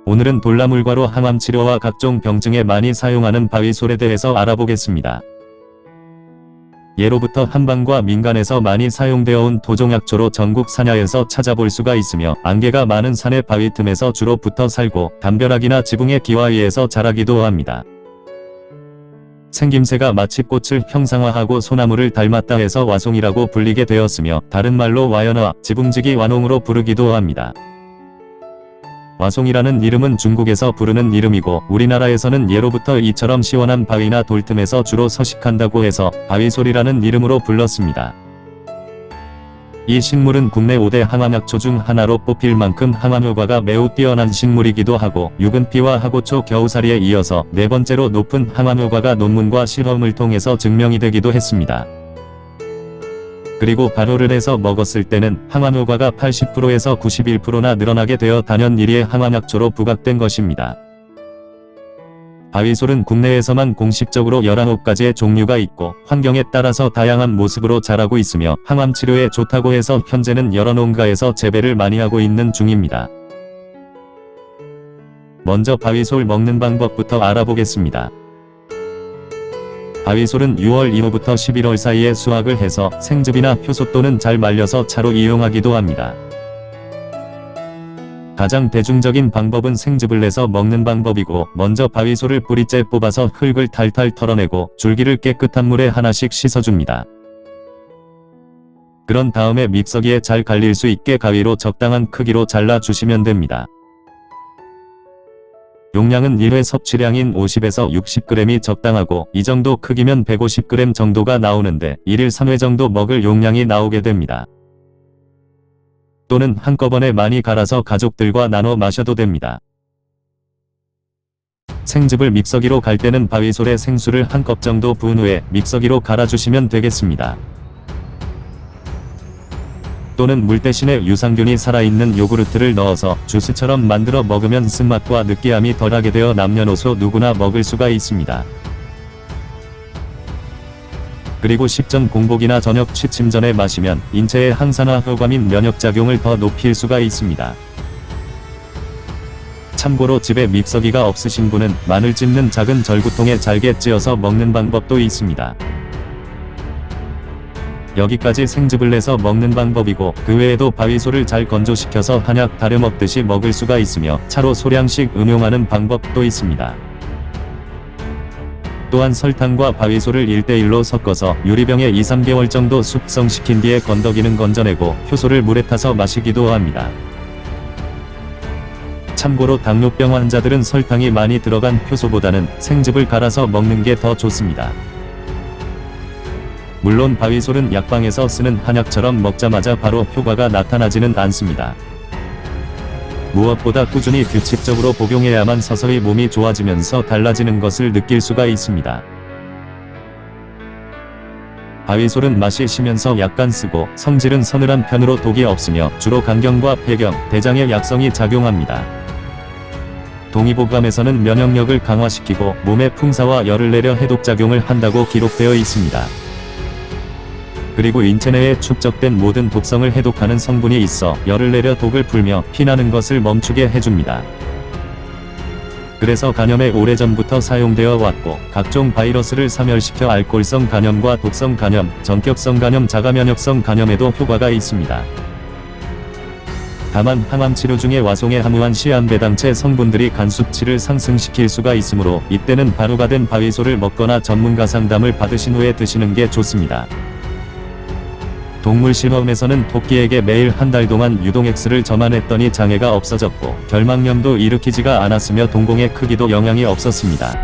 오늘은 돌나물과로 항암 치료와 각종 병증에 많이 사용하는 바위솔에 대해서 알아보겠습니다. 예로부터 한방과 민간에서 많이 사용되어 온 토종약초로 전국 산야에서 찾아볼 수가 있으며, 안개가 많은 산의 바위 틈에서 주로 붙어 살고 담벼락이나 지붕의 기와 위에서 자라기도 합니다. 생김새가 마치 꽃을 형상화하고 소나무를 닮았다 해서 와송이라고 불리게 되었으며, 다른 말로 와연화, 지붕지기 완홍으로 부르기도 합니다. 와송이라는 이름은 중국에서 부르는 이름이고, 우리나라에서는 예로부터 이처럼 시원한 바위나 돌틈에서 주로 서식한다고 해서 바위솔이라는 이름으로 불렀습니다. 이 식물은 국내 5대 항암약초 중 하나로 뽑힐 만큼 항암효과가 매우 뛰어난 식물이기도 하고, 유근피와 하고초, 겨우살이에 이어서 네 번째로 높은 항암효과가 논문과 실험을 통해서 증명이 되기도 했습니다. 그리고 발효를 해서 먹었을 때는 항암효과가 80%에서 91%나 늘어나게 되어 단연 1위의 항암약초로 부각된 것입니다. 바위솔은 국내에서만 공식적으로 19가지의 종류가 있고, 환경에 따라서 다양한 모습으로 자라고 있으며, 항암 치료에 좋다고 해서 현재는 여러 농가에서 재배를 많이 하고 있는 중입니다. 먼저 바위솔 먹는 방법부터 알아보겠습니다. 바위솔은 6월 이후부터 11월 사이에 수확을 해서 생즙이나 효소 또는 잘 말려서 차로 이용하기도 합니다. 가장 대중적인 방법은 생즙을 내서 먹는 방법이고, 먼저 바위솔을 뿌리째 뽑아서 흙을 탈탈 털어내고 줄기를 깨끗한 물에 하나씩 씻어줍니다. 그런 다음에 믹서기에 잘 갈릴 수 있게 가위로 적당한 크기로 잘라주시면 됩니다. 용량은 1회 섭취량인 50에서 60g이 적당하고, 이 정도 크기면 150g 정도가 나오는데 1일 3회 정도 먹을 용량이 나오게 됩니다. 또는 한꺼번에 많이 갈아서 가족들과 나눠 마셔도 됩니다. 생즙을 믹서기로 갈 때는 바위솔에 생수를 한 컵 정도 부은 후에 믹서기로 갈아주시면 되겠습니다. 또는 물 대신에 유산균이 살아있는 요구르트를 넣어서 주스처럼 만들어 먹으면 쓴맛과 느끼함이 덜하게 되어 남녀노소 누구나 먹을 수가 있습니다. 그리고 식전 공복이나 저녁 취침 전에 마시면 인체의 항산화 효과 및 면역작용을 더 높일 수가 있습니다. 참고로 집에 믹서기가 없으신 분은 마늘 찝는 작은 절구통에 잘게 찧어서 먹는 방법도 있습니다. 여기까지 생즙을 내서 먹는 방법이고, 그 외에도 바위솔을 잘 건조시켜서 한약 다려 먹듯이 먹을 수가 있으며, 차로 소량씩 음용하는 방법도 있습니다. 또한 설탕과 바위솔을 1:1로 섞어서 유리병에 2-3개월 정도 숙성시킨 뒤에 건더기는 건져내고 효소를 물에 타서 마시기도 합니다. 참고로 당뇨병 환자들은 설탕이 많이 들어간 효소보다는 생즙을 갈아서 먹는 게 더 좋습니다. 물론 바위솔은 약방에서 쓰는 한약처럼 먹자마자 바로 효과가 나타나지는 않습니다. 무엇보다 꾸준히 규칙적으로 복용해야만 서서히 몸이 좋아지면서 달라지는 것을 느낄 수가 있습니다. 바위솔은 맛이 시면서 약간 쓰고, 성질은 서늘한 편으로 독이 없으며 주로 간경과 폐경, 대장에 약성이 작용합니다. 동의보감에서는 면역력을 강화시키고 몸의 풍사와 열을 내려 해독작용을 한다고 기록되어 있습니다. 그리고 인체 내에 축적된 모든 독성을 해독하는 성분이 있어 열을 내려 독을 풀며 피나는 것을 멈추게 해줍니다. 그래서 간염에 오래전부터 사용되어 왔고, 각종 바이러스를 사멸시켜 알코올성 간염과 독성 간염, 전격성 간염, 자가면역성 간염에도 효과가 있습니다. 다만 항암 치료 중에 와송에 함유한 시안배당체 성분들이 간 수치를 상승시킬 수가 있으므로, 이때는 발효가 된 바위솔을 먹거나 전문가 상담을 받으신 후에 드시는 게 좋습니다. 동물 실험에서는 토끼에게 매일 한 달 동안 유동엑스를 점안했더니 장애가 없어졌고, 결막염도 일으키지가 않았으며 동공의 크기도 영향이 없었습니다.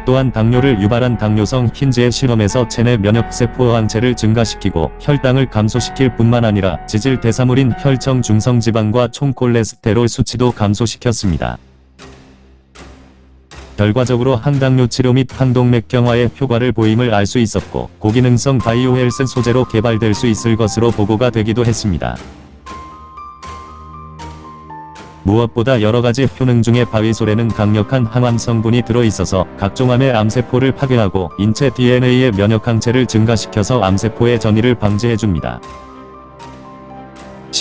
또한 당뇨를 유발한 당뇨성 흰지의 실험에서 체내 면역세포 항체를 증가시키고 혈당을 감소시킬 뿐만 아니라 지질 대사물인 혈청 중성지방과 총콜레스테롤 수치도 감소시켰습니다. 결과적으로 항당뇨 치료 및 항동맥경화에 효과를 보임을 알 수 있었고, 고기능성 바이오헬스 소재로 개발될 수 있을 것으로 보고가 되기도 했습니다. 무엇보다 여러가지 효능 중에 바위솔에는 강력한 항암 성분이 들어있어서 각종 암의 암세포를 파괴하고 인체 DNA의 면역항체를 증가시켜서 암세포의 전이를 방지해줍니다.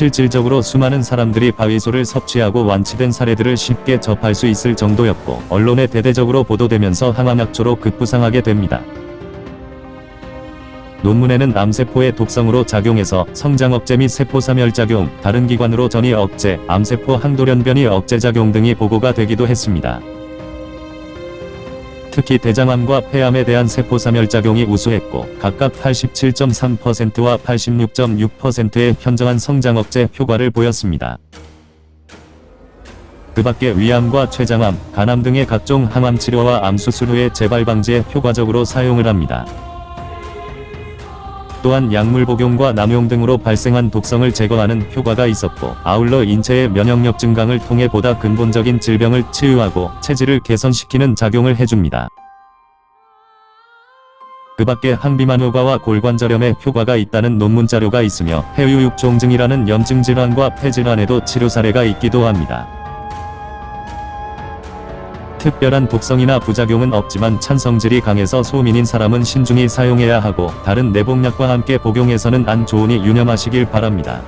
실질적으로 수많은 사람들이 바위소를 섭취하고 완치된 사례들을 쉽게 접할 수 있을 정도였고 언론에 대대적으로 보도되면서 항암약초로 급부상하게 됩니다. 논문에는 암세포의 독성으로 작용해서 성장 억제 및 세포사멸작용, 다른 기관으로 전이 억제, 암세포 항돌연변이 억제작용 등이 보고가 되기도 했습니다. 특히 대장암과 폐암에 대한 세포사멸작용이 우수했고 각각 87.3%와 86.6%의 현저한 성장억제 효과를 보였습니다. 그 밖에 위암과 췌장암, 간암 등의 각종 항암 치료와 암 수술 후의 재발 방지에 효과적으로 사용을 합니다. 또한 약물 복용과 남용 등으로 발생한 독성을 제거하는 효과가 있었고 아울러 인체의 면역력 증강을 통해 보다 근본적인 질병을 치유하고 체질을 개선시키는 작용을 해줍니다. 그 밖에 항비만 효과와 골관절염에 효과가 있다는 논문 자료가 있으며 폐유육종증이라는 염증 질환과 폐질환에도 치료 사례가 있기도 합니다. 특별한 독성이나 부작용은 없지만 찬성질이 강해서 소민인 사람은 신중히 사용해야 하고 다른 내복약과 함께 복용해서는 안 좋으니 유념하시길 바랍니다.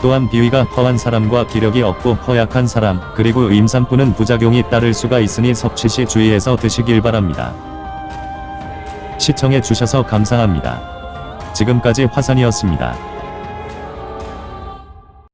또한 비위가 허한 사람과 기력이 없고 허약한 사람, 그리고 임산부는 부작용이 따를 수가 있으니 섭취 시 주의해서 드시길 바랍니다. 시청해 주셔서 감사합니다. 지금까지 화산이었습니다.